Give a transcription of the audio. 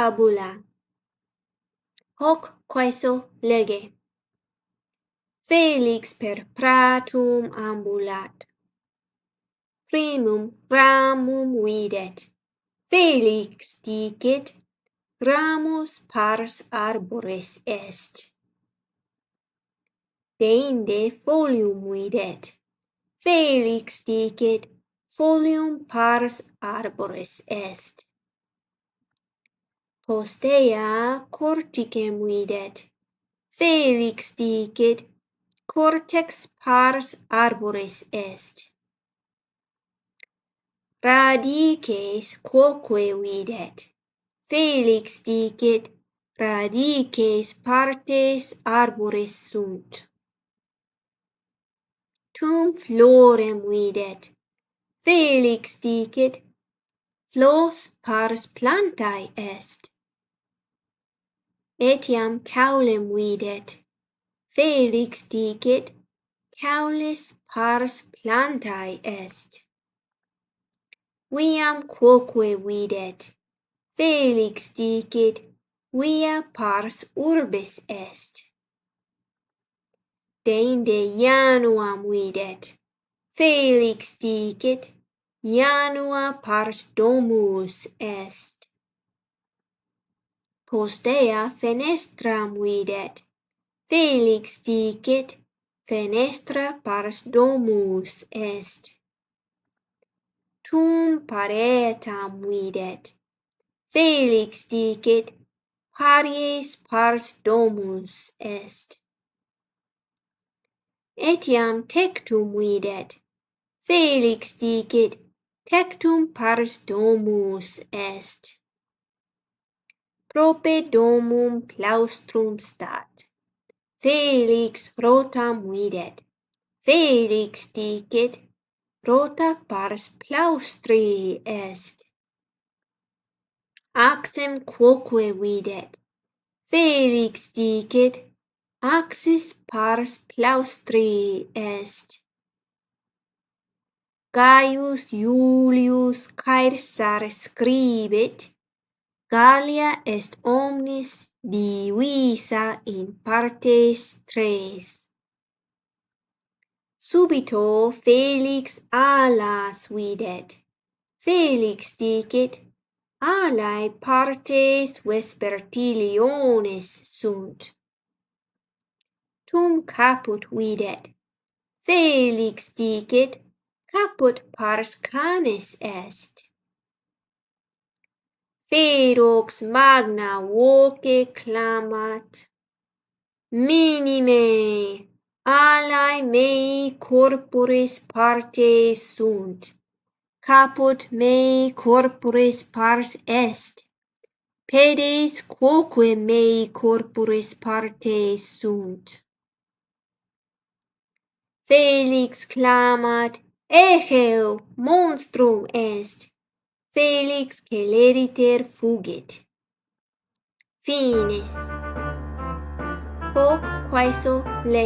tabula. Hoc quaeso lege. Felix per pratum ambulat. Primum ramum videt. Felix dicit, ramus pars arboris est. Deinde folium videt. Felix dicit, folium pars arboris est. Postea corticem videt. Felix dicit, cortex pars arboris est. Radices quoque videt. Felix dicit, radices partes arboris sunt. Tum florem videt. Felix dicit, flos pars plantae est. Etiam caulem videt. Felix dicit, caulis pars plantae est. Viam quoque videt. Felix dicit, via pars urbis est. Deinde januam videt. Felix dicit, janua pars domus est. Postea fenestram videt. Felix dicit, fenestra pars domus est. Tum paretam videt. Felix dicit, paries pars domus est. Etiam tectum videt. Felix dicit, tectum pars domus est. Prope domum claustrum stat. Felix rotam videt. Felix dicit, rota pars claustri est. Axem quoque videt. Felix dicit, axis pars claustri est. Gaius Julius Caesar scribit, Gallia est omnis divisa in partes tres. Subito Felix alas videt. Felix dicit, alae partes vespertiliones sunt. Tum caput videt. Felix dicit, caput pars canis est. Ferox magna voce clamat, minime, alae mei corporis partes sunt, caput mei corporis pars est, pedes quoque mei corporis partes sunt. Felix clamat, eheu monstrum est. Felix celeriter fugit. Finis. Hoc quaeso lege.